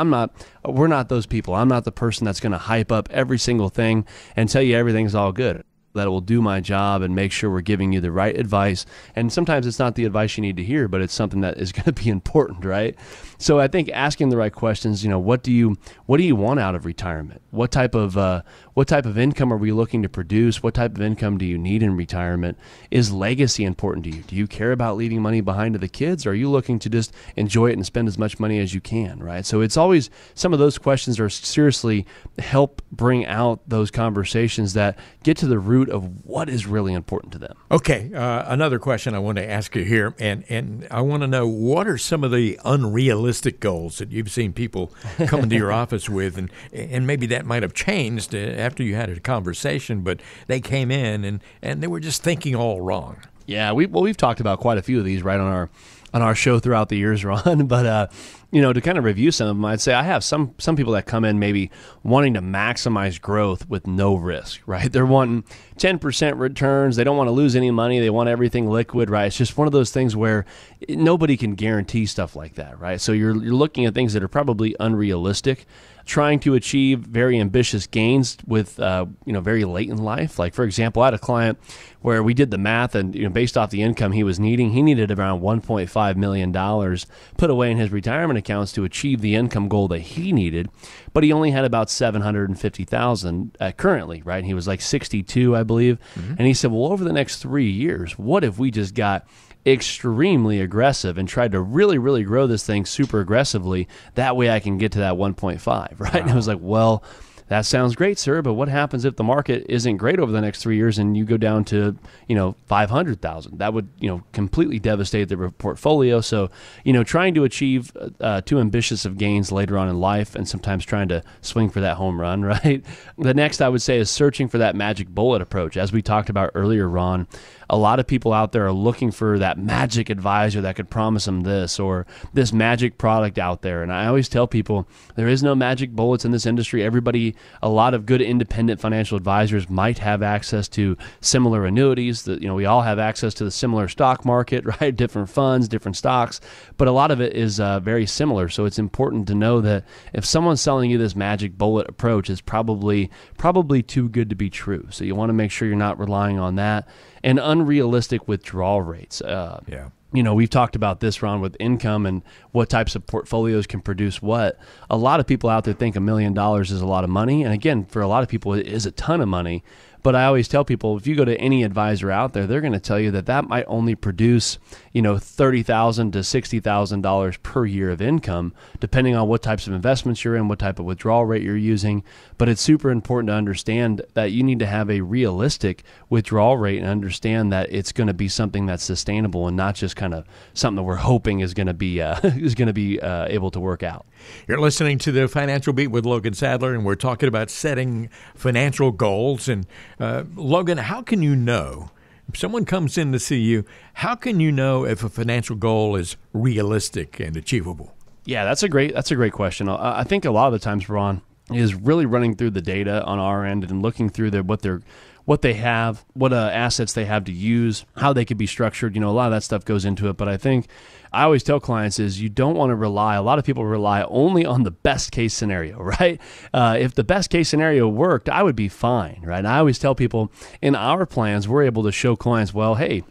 S3: we're not those people. I'm not the person that's going to hype up every single thing and tell you everything's all good. That it will do my job and make sure we're giving you the right advice. And sometimes it's not the advice you need to hear, but it's something that is going to be important, right? So I think asking the right questions, what do you want out of retirement? What type of income are we looking to produce? What type of income do you need in retirement? Is legacy important to you? Do you care about leaving money behind to the kids? Or are you looking to just enjoy it and spend as much money as you can, right? So it's always, some of those questions are seriously help bring out those conversations that get to the root of what is really important to them.
S2: Okay, another question I want to ask you here, and I want to know, what are some of the unrealistic goals that you've seen people come into your office with, and maybe that might have changed after you had a conversation, but they came in and they were just thinking all wrong.
S3: Yeah, we've talked about quite a few of these right on our show throughout the years, Ron. But to kind of review some of them, I'd say I have some people that come in maybe wanting to maximize growth with no risk, right? They're wanting 10% returns. They don't want to lose any money. They want everything liquid, right? It's just one of those things where nobody can guarantee stuff like that, right? So you're looking at things that are probably unrealistic, trying to achieve very ambitious gains with very late in life. Like, for example, I had a client where we did the math, and based off the income he was needing, he needed around $1.5 million put away in his retirement accounts to achieve the income goal that he needed, but he only had about $750,000 currently, right? And he was like 62, I believe. Mm-hmm. And he said, well, over the next 3 years, what if we just got extremely aggressive and tried to really, really grow this thing super aggressively? That way I can get to that 1.5, right? Wow. And I was like, well, that sounds great, sir, but what happens if the market isn't great over the next 3 years and you go down to, 500,000? That would, completely devastate the portfolio. So, trying to achieve too ambitious of gains later on in life, and sometimes trying to swing for that home run, right? The next I would say is searching for that magic bullet approach. As we talked about earlier, Ron, a lot of people out there are looking for that magic advisor that could promise them this or this magic product out there. And I always tell people there is no magic bullets in this industry. A lot of good independent financial advisors might have access to similar annuities. That we all have access to the similar stock market, right? Different funds, different stocks, but a lot of it is very similar. So it's important to know that if someone's selling you this magic bullet approach, it's probably too good to be true. So you want to make sure you're not relying on that. And unrealistic withdrawal rates. We've talked about this, Ron, with income and what types of portfolios can produce what. A lot of people out there think $1 million is a lot of money. And again, for a lot of people, it is a ton of money. But I always tell people, if you go to any advisor out there, they're going to tell you that might only produce, $30,000 to $60,000 per year of income, depending on what types of investments you're in, what type of withdrawal rate you're using. But it's super important to understand that you need to have a realistic withdrawal rate and understand that it's going to be something that's sustainable and not just kind of something that we're hoping is going to be able to work out.
S2: You're listening to the Financial Beat with Logan Sadler, and we're talking about setting financial goals. And Logan, how can you know, if someone comes in to see you, how can you know if a financial goal is realistic and achievable? Yeah,
S3: that's a great question. I think a lot of the times, Ron, is really running through the data on our end and looking through what they have, what assets they have to use, how they could be structured. A lot of that stuff goes into it. But I think I always tell clients is you don't want to rely, a lot of people rely only on the best case scenario, right? If the best case scenario worked, I would be fine, right? And I always tell people in our plans, we're able to show clients, well, hey,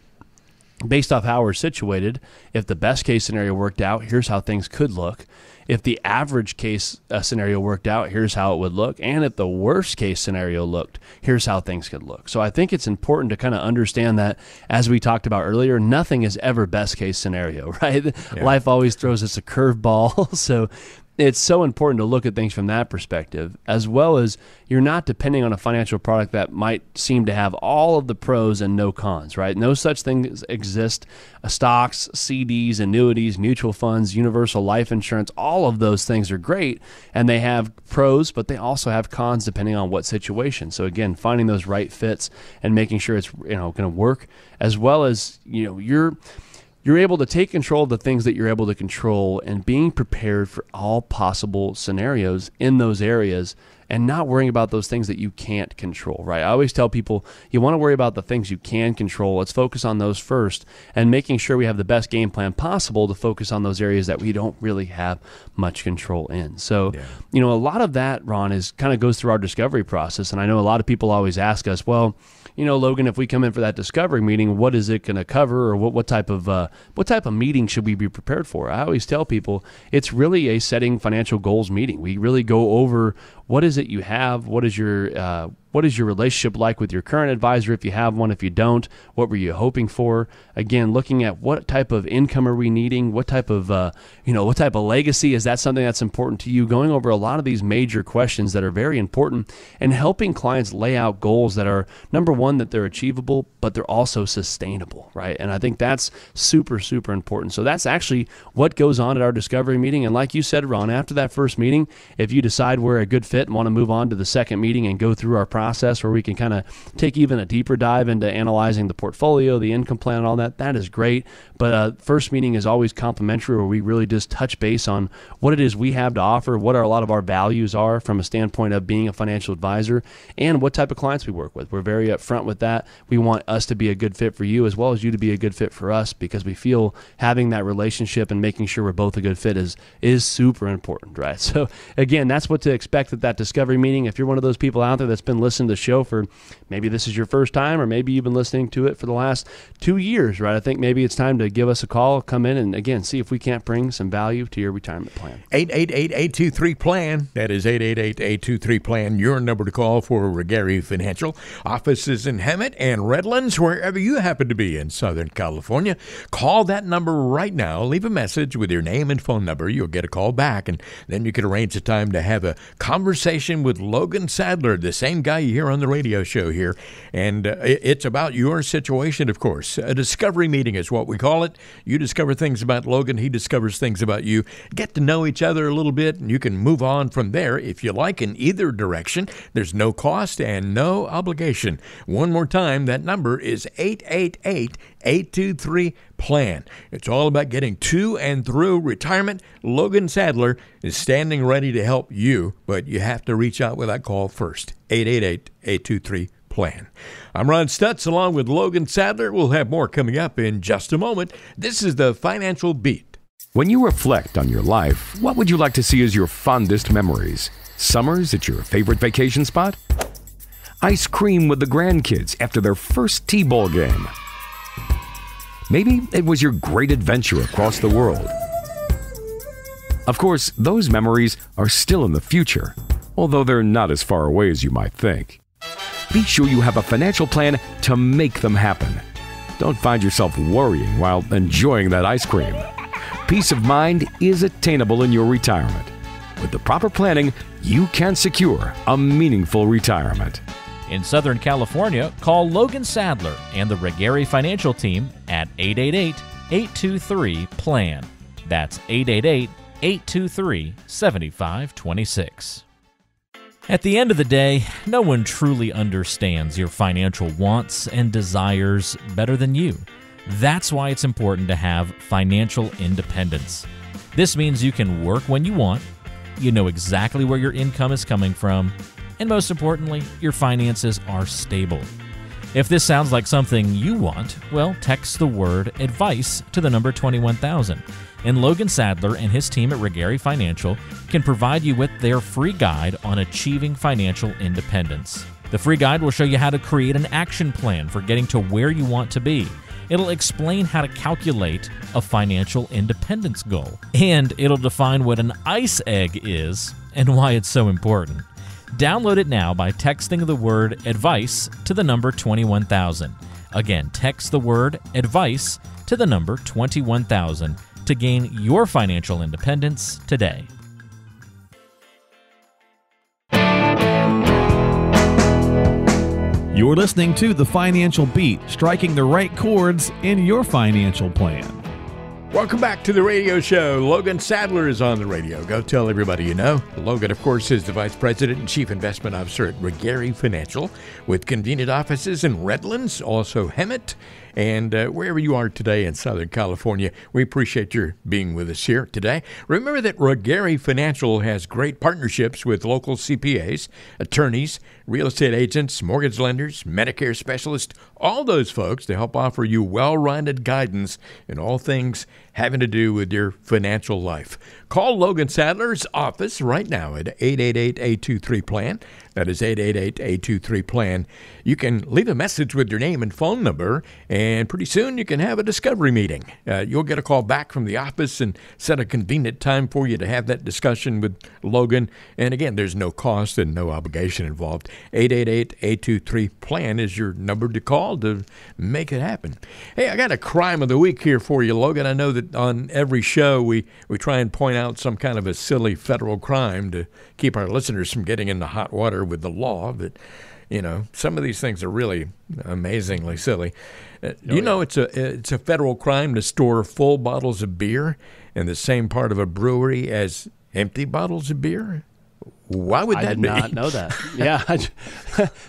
S3: based off how we're situated, if the best case scenario worked out, here's how things could look. If the average case scenario worked out, here's how it would look. And if the worst case scenario looked, here's how things could look. So I think it's important to kind of understand that, as we talked about earlier, nothing is ever best case scenario, right? Yeah. Life always throws us a curveball. So it's so important to look at things from that perspective, as well as you're not depending on a financial product that might seem to have all of the pros and no cons, right? No such things exist. Stocks, CDs, annuities, mutual funds, universal life insurance, all of those things are great, and they have pros, but they also have cons depending on what situation. So again, finding those right fits and making sure it's going to work, as well as you're able to take control of the things that you're able to control and being prepared for all possible scenarios in those areas and not worrying about those things that you can't control, right? I always tell people, you want to worry about the things you can control. Let's focus on those first and making sure we have the best game plan possible to focus on those areas that we don't really have much control in. So, a lot of that, Ron, is kind of goes through our discovery process. And I know a lot of people always ask us, well, Logan, if we come in for that discovery meeting, what is it going to cover, or what type of meeting should we be prepared for? I always tell people it's really a setting financial goals meeting. We really go over what is it you have, what is your relationship like with your current advisor if you have one, if you don't, what were you hoping for? Again, looking at what type of income are we needing, what type of legacy, is that something that's important to you? Going over a lot of these major questions that are very important and helping clients lay out goals that are, number one, that they're achievable, but they're also sustainable, right? And I think that's super, super important. So that's actually what goes on at our discovery meeting. And like you said, Ron, after that first meeting, if you decide we're a good fit and want to move on to the second meeting and go through our process where we can kind of take even a deeper dive into analyzing the portfolio, the income plan, and all that, that is great. But first meeting is always complimentary, where we really just touch base on what it is we have to offer, what a lot of our values are from a standpoint of being a financial advisor, and what type of clients we work with. We're very upfront with that. We want us to be a good fit for you as well as you to be a good fit for us, because we feel having that relationship and making sure we're both a good fit is super important, right? So again, that's what to expect at that discovery meeting. If you're one of those people out there that's been listening to the show for maybe this is your first time, or maybe you've been listening to it for the last 2 years, right? I think maybe it's time to give us a call, come in, and again, see if we can't bring some value to your retirement plan.
S2: 888-823-PLAN. That is 888-823-PLAN. Your number to call for Regary Financial. Offices in Hemet and Redlands, wherever you happen to be in Southern California. Call that number right now. Leave a message with your name and phone number. You'll get a call back, and then you can arrange a time to have a conversation with Logan Sadler, the same guy you hear on the radio show here. And it's about your situation, of course. A discovery meeting is what we call it. You discover things about Logan. He discovers things about you. Get to know each other a little bit, and you can move on from there if you like in either direction. There's no cost and no obligation. One more time, that number is 888-823-PLAN. It's all about getting to and through retirement. Logan Sadler is standing ready to help you, but you have to reach out with that call first. 888-823-PLAN. I'm Ron Stutz along with Logan Sadler. We'll have more coming up in just a moment. This is the Financial Beat.
S5: When you reflect on your life, what would you like to see as your fondest memories? Summers at your favorite vacation spot? Ice cream with the grandkids after their first T-ball game? Maybe it was your great adventure across the world. Of course, those memories are still in the future, although they're not as far away as you might think. Be sure you have a financial plan to make them happen. Don't find yourself worrying while enjoying that ice cream. Peace of mind is attainable in your retirement. With the proper planning, you can secure a meaningful retirement.
S1: In Southern California, call Logan Sadler and the Regary Financial Team at 888-823-PLAN. That's 888-823-7526. At the end of the day, no one truly understands your financial wants and desires better than you. That's why it's important to have financial independence. This means you can work when you want, you know exactly where your income is coming from, and most importantly, your finances are stable. If this sounds like something you want, well, text the word ADVICE to the number 21000, and Logan Sadler and his team at Regary Financial can provide you with their free guide on achieving financial independence. The free guide will show you how to create an action plan for getting to where you want to be. It'll explain how to calculate a financial independence goal, and it'll define what an ICE egg is and why it's so important. Download it now by texting the word ADVICE to the number 21000. Again, text the word ADVICE to the number 21000 to gain your financial independence today.
S6: You're listening to The Financial Beat, striking the right chords in your financial plan.
S2: Welcome back to the radio show. Logan Sadler is on the radio. Go tell everybody you know. Logan, of course, is the Vice President and Chief Investment Officer at Regary Financial, with convenient offices in Redlands, also Hemet, and wherever you are today in Southern California. We appreciate your being with us here today. Remember that Ruggieri Financial has great partnerships with local CPAs, attorneys, real estate agents, mortgage lenders, Medicare specialists, all those folks to help offer you well-rounded guidance in all things having to do with your financial life. Call Logan Sadler's office right now at 888-823-PLAN. That is 888-823-PLAN. You can leave a message with your name and phone number, and pretty soon you can have a discovery meeting. You'll get a call back from the office and set a convenient time for you to have that discussion with Logan. And again, there's no cost and no obligation involved. 888-823-PLAN is your number to call to make it happen. Hey, I got a crime of the week here for you, Logan. I know that on every show we try and point out some kind of a silly federal crime to keep our listeners from getting into hot water with the law, but some of these things are really amazingly silly. You know it's a federal crime to store full bottles of beer in the same part of a brewery as empty bottles of beer? Why would that be?
S3: I did not know that. Yeah,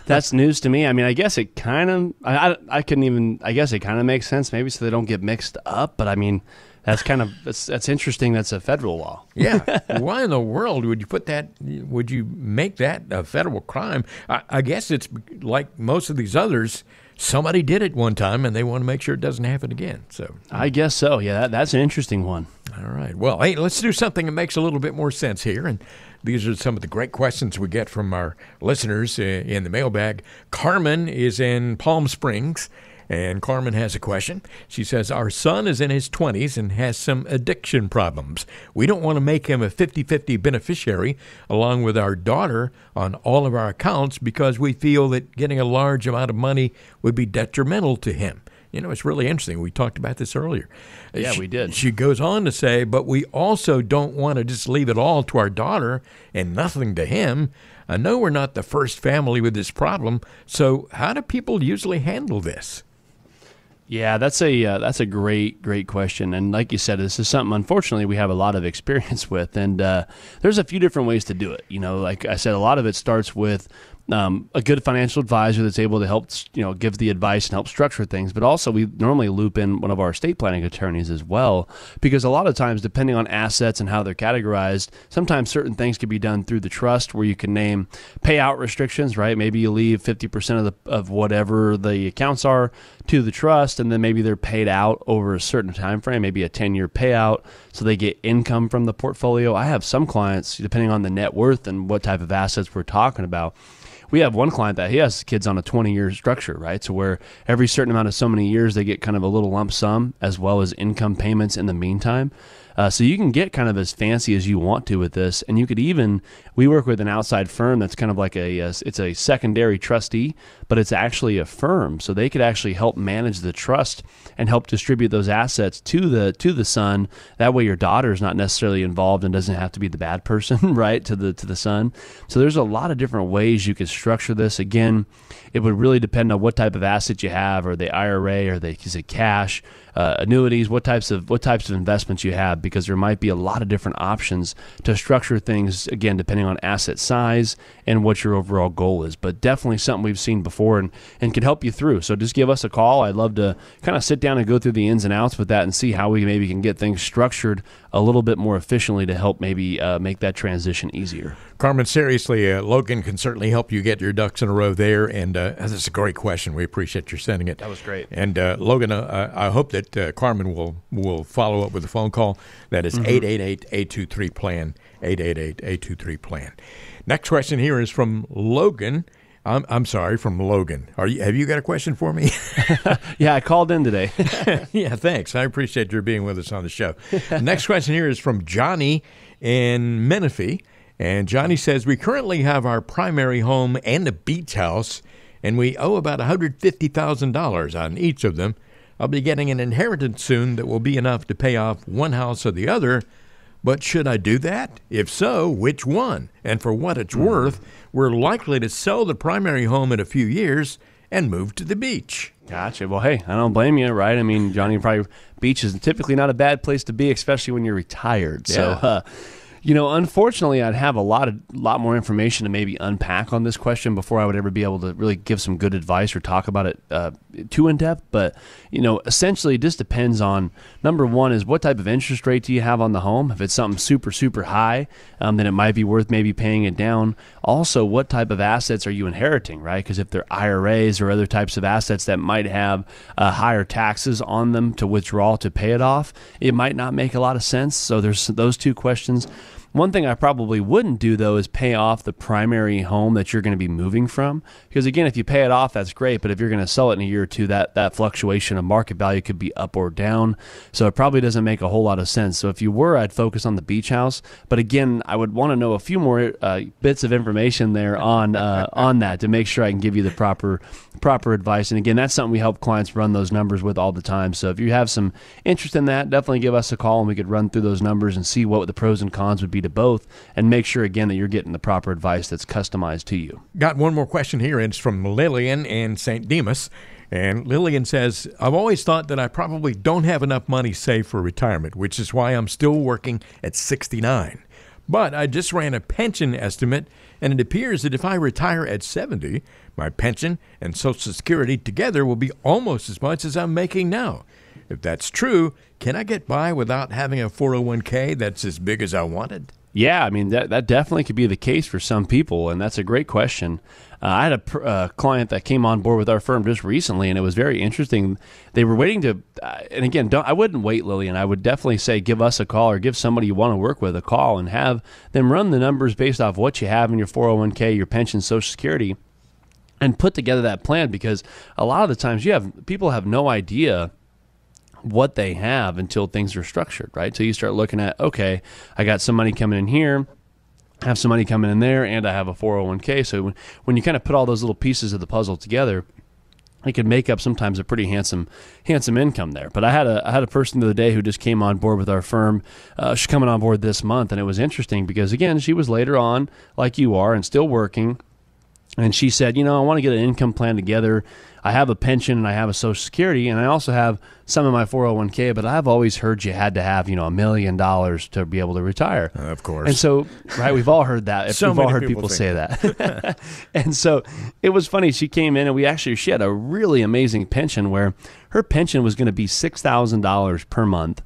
S3: that's news to me. I mean, I guess it kind of, I couldn't even, I guess it kind of makes sense maybe so they don't get mixed up, but I mean, that's kind of, that's interesting. That's a federal law.
S2: Yeah. Why in the world would you put that, would you make that a federal crime? I guess it's like most of these others, somebody did it one time and they want to make sure it doesn't happen again. So
S3: I guess so. Yeah, that's an interesting one.
S2: All right. Well, hey, let's do something that makes a little bit more sense here. And these are some of the great questions we get from our listeners in the mailbag. Carmen is in Palm Springs, and Carmen has a question. She says, our son is in his 20s and has some addiction problems. We don't want to make him a 50-50 beneficiary along with our daughter on all of our accounts because we feel that getting a large amount of money would be detrimental to him. It's really interesting. We talked about this earlier.
S3: Yeah, we did.
S2: She goes on to say, but we also don't want to just leave it all to our daughter and nothing to him. I know we're not the first family with this problem, so how do people usually handle this?
S3: Yeah, that's a great question. And like you said, this is something, unfortunately, we have a lot of experience with. And there's a few different ways to do it. Like I said, a lot of it starts with a good financial advisor that's able to help, give the advice and help structure things. But also we normally loop in one of our estate planning attorneys as well, because a lot of times, depending on assets and how they're categorized, sometimes certain things can be done through the trust where you can name payout restrictions, right? Maybe you leave 50% of whatever the accounts are to the trust, and then maybe they're paid out over a certain time frame, maybe a 10-year payout, so they get income from the portfolio. I have some clients, depending on the net worth and what type of assets we're talking about. We have one client that he has kids on a 20-year structure, right? So where every certain amount of so many years, they get kind of a little lump sum as well as income payments in the meantime. So you can get kind of as fancy as you want to with this. And you could even, we work with an outside firm that's kind of like it's a secondary trustee, but it's actually a firm. So they could actually help manage the trust and help distribute those assets to the son. That way your daughter's not necessarily involved and doesn't have to be the bad person, right, to the son. So there's a lot of different ways you could structure this. Again, it would really depend on what type of asset you have. Are they IRA? Is it cash? Annuities? What types of investments you have? Because there might be a lot of different options to structure things, again, depending on asset size and what your overall goal is. But definitely something we've seen before and can help you through. So just give us a call. I'd love to kind of sit down and go through the ins and outs with that and see how we maybe can get things structured a little bit more efficiently to help maybe make that transition easier.
S2: Carmen, seriously, Logan can certainly help you get your ducks in a row there. And that's a great question. We appreciate your sending it.
S3: That was great.
S2: And Logan, I hope that Carmen will follow up with a phone call. That is 888-823-PLAN, 888-823-PLAN. Next question here is from Logan. I'm sorry, from Logan. Have you got a question for me?
S3: Yeah, I called in today.
S2: Yeah, thanks. I appreciate your being with us on the show. Next question here is from Johnny in Menifee. And Johnny says, we currently have our primary home and a beach house, and we owe about $150,000 on each of them. I'll be getting an inheritance soon that will be enough to pay off one house or the other. But should I do that? If so, which one? And for what it's worth, we're likely to sell the primary home in a few years and move to the beach.
S3: Gotcha. Well, hey, I don't blame you, right? I mean, Johnny, probably beach is typically not a bad place to be, especially when you're retired.
S2: Yeah.
S3: So, Unfortunately, I'd have a lot more information to maybe unpack on this question before I would ever be able to really give some good advice or talk about it too in depth. But, essentially it just depends on, number one is what type of interest rate do you have on the home? If it's something super, super high, then it might be worth maybe paying it down. Also, what type of assets are you inheriting, right? Because if they're IRAs or other types of assets that might have higher taxes on them to withdraw to pay it off, it might not make a lot of sense. So there's those two questions. One thing I probably wouldn't do, though, is pay off the primary home that you're going to be moving from. Because, again, if you pay it off, that's great. But if you're going to sell it in a year or two, that fluctuation of market value could be up or down. So it probably doesn't make a whole lot of sense. So if you were, I'd focus on the beach house. But, again, I would want to know a few more bits of information there on that to make sure I can give you the proper advice. And, again, that's something we help clients run those numbers with all the time. So if you have some interest in that, definitely give us a call and we could run through those numbers and see what the pros and cons would be to both, and make sure again that you're getting the proper advice that's customized to you.
S2: Got one more question here, and it's from Lillian in St. Demas. And Lillian says, I've always thought that I probably don't have enough money saved for retirement, which is why I'm still working at 69. But I just ran a pension estimate, and it appears that if I retire at 70, my pension and Social Security together will be almost as much as I'm making now. If that's true, can I get by without having a 401k that's as big as I wanted?
S3: Yeah, I mean, that definitely could be the case for some people, and that's a great question. I had a client that came on board with our firm just recently, and it was very interesting. They were waiting to, and again, I wouldn't wait, Lillian. I would definitely say give us a call or give somebody you want to work with a call and have them run the numbers based off what you have in your 401k, your pension, Social Security, and put together that plan, because a lot of the times people have no idea what they have until things are structured, right? So you start looking at, okay, I got some money coming in here, I have some money coming in there, and I have a 401k. So when you kind of put all those little pieces of the puzzle together, it can make up sometimes a pretty handsome income there. But I had a person the other day who just came on board with our firm. She's coming on board this month, and it was interesting because, again, she was later on, like you are, and still working. And she said, I want to get an income plan together. I have a pension and I have a Social Security, and I also have some in my 401k, but I've always heard you had to have, $1 million to be able to retire.
S2: Of course.
S3: And so, right, we've all heard that.
S2: So
S3: we've all heard
S2: people
S3: people say that. And so it was funny. She came in and she had a really amazing pension where her pension was going to be $6,000 per month.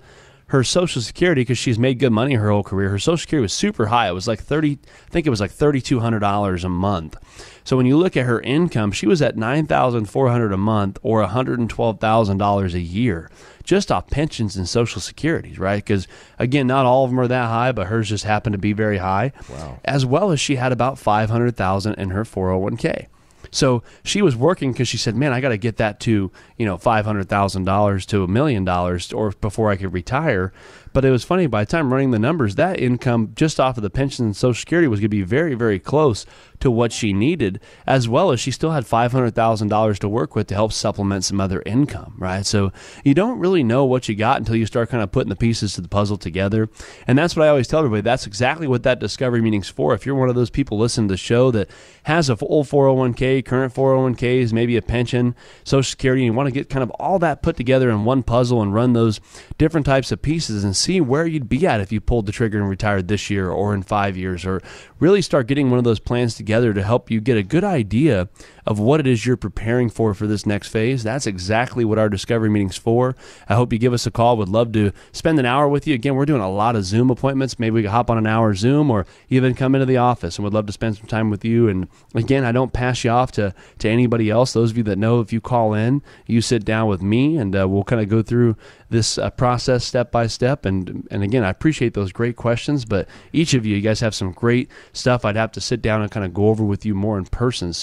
S3: Her Social Security, because she's made good money her whole career, her Social Security was super high. It was like $3,200 a month. So when you look at her income, she was at $9,400 a month or $112,000 a year just off pensions and Social Securities, right? Because, again, not all of them are that high, but hers just happened to be very high.
S2: Wow. As
S3: well as she had about $500,000 in her 401k. So she was working because she said, man, I got to get that to, $500,000 to $1 million or before I could retire. But it was funny, by the time running the numbers, that income just off of the pension and Social Security was going to be very, very close to what she needed, as well as she still had $500,000 to work with to help supplement some other income, right? So you don't really know what you got until you start kind of putting the pieces to the puzzle together. And that's what I always tell everybody. That's exactly what that discovery meeting's for. If you're one of those people listening to the show that has a full 401k, current 401ks, maybe a pension, Social Security, and you want to get kind of all that put together in one puzzle and run those different types of pieces and see where you'd be at if you pulled the trigger and retired this year or in 5 years, or really start getting one of those plans together to help you get a good idea of what it is you're preparing for this next phase. That's exactly what our discovery meeting's for. I hope you give us a call. Would love to spend an hour with you. Again, we're doing a lot of Zoom appointments. Maybe we can hop on an hour Zoom or even come into the office, and would love to spend some time with you. And again, I don't pass you off to anybody else. Those of you that know, if you call in, you sit down with me, and we'll kind of go through this process step by step. And again, I appreciate those great questions, but each of you guys have some great stuff I'd have to sit down and kind of go over with you more in person,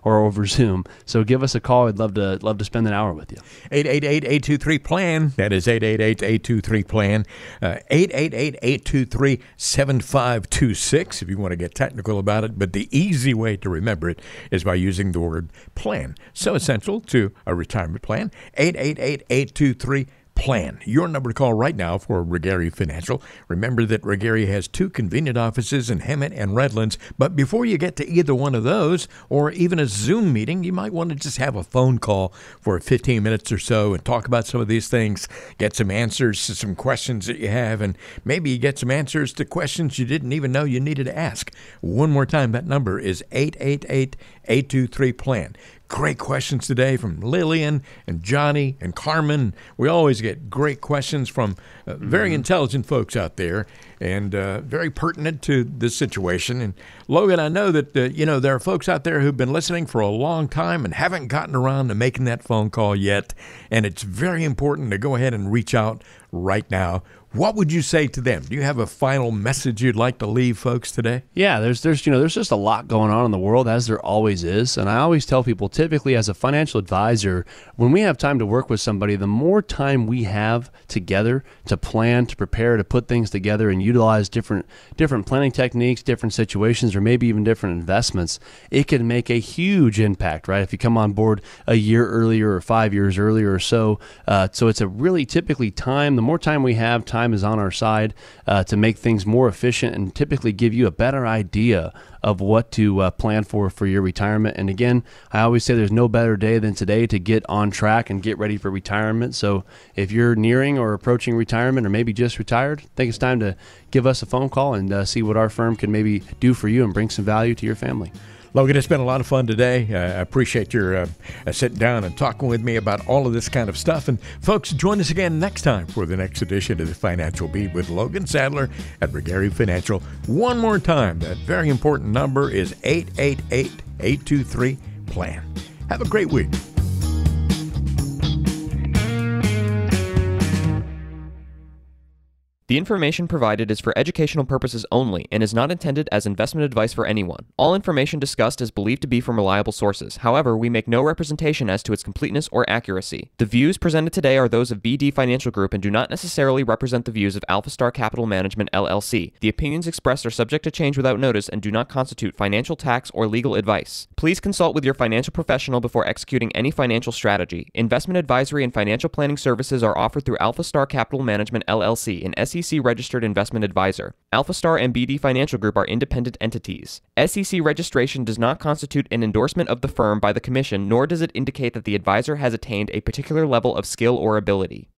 S3: or over Zoom. So give us a call. I'd love to spend an hour with you.
S2: 888-823-PLAN. That is 888-823-PLAN. 888-823-7526 if you want to get technical about it. But the easy way to remember it is by using the word plan. So essential to a retirement plan. 888-823-PLAN. plan. Your number to call right now for Regary Financial. Remember that Regary has 2 convenient offices in Hemet and Redlands, but before you get to either one of those or even a Zoom meeting, you might want to just have a phone call for 15 minutes or so and talk about some of these things, get some answers to some questions that you have, and maybe you get some answers to questions you didn't even know you needed to ask. One more time, that number is 888-823-PLAN. Great questions today from Lillian and Johnny and Carmen. We always get great questions from very intelligent folks out there and very pertinent to this situation. And Logan, I know that there are folks out there who've been listening for a long time and haven't gotten around to making that phone call yet. And it's very important to go ahead and reach out right now. What would you say to them? Do you have a final message you'd like to leave folks today?
S3: Yeah, there's just a lot going on in the world, as there always is. And I always tell people, typically as a financial advisor, when we have time to work with somebody, the more time we have together to plan, to prepare, to put things together and utilize different planning techniques, different situations, or maybe even different investments, it can make a huge impact, right? If you come on board a year earlier or 5 years earlier or so. So it's a really typically time, the more time we have, time is on our side to make things more efficient and typically give you a better idea of what to plan for your retirement. And again, I always say there's no better day than today to get on track and get ready for retirement. So if you're nearing or approaching retirement or maybe just retired, I think it's time to give us a phone call and see what our firm can maybe do for you and bring some value to your family.
S2: Logan, it's been a lot of fun today. I appreciate your sitting down and talking with me about all of this kind of stuff. And folks, join us again next time for the next edition of the Financial Beat with Logan Sadler at Regary Financial. One more time, that very important number is 888-823-PLAN. Have a great week.
S7: The information provided is for educational purposes only and is not intended as investment advice for anyone. All information discussed is believed to be from reliable sources. However, we make no representation as to its completeness or accuracy. The views presented today are those of BD Financial Group and do not necessarily represent the views of AlphaStar Capital Management, LLC. The opinions expressed are subject to change without notice and do not constitute financial, tax, or legal advice. Please consult with your financial professional before executing any financial strategy. Investment advisory and financial planning services are offered through AlphaStar Capital Management, LLC, an SEC registered investment advisor. AlphaStar and BD Financial Group are independent entities. SEC registration does not constitute an endorsement of the firm by the Commission, nor does it indicate that the advisor has attained a particular level of skill or ability.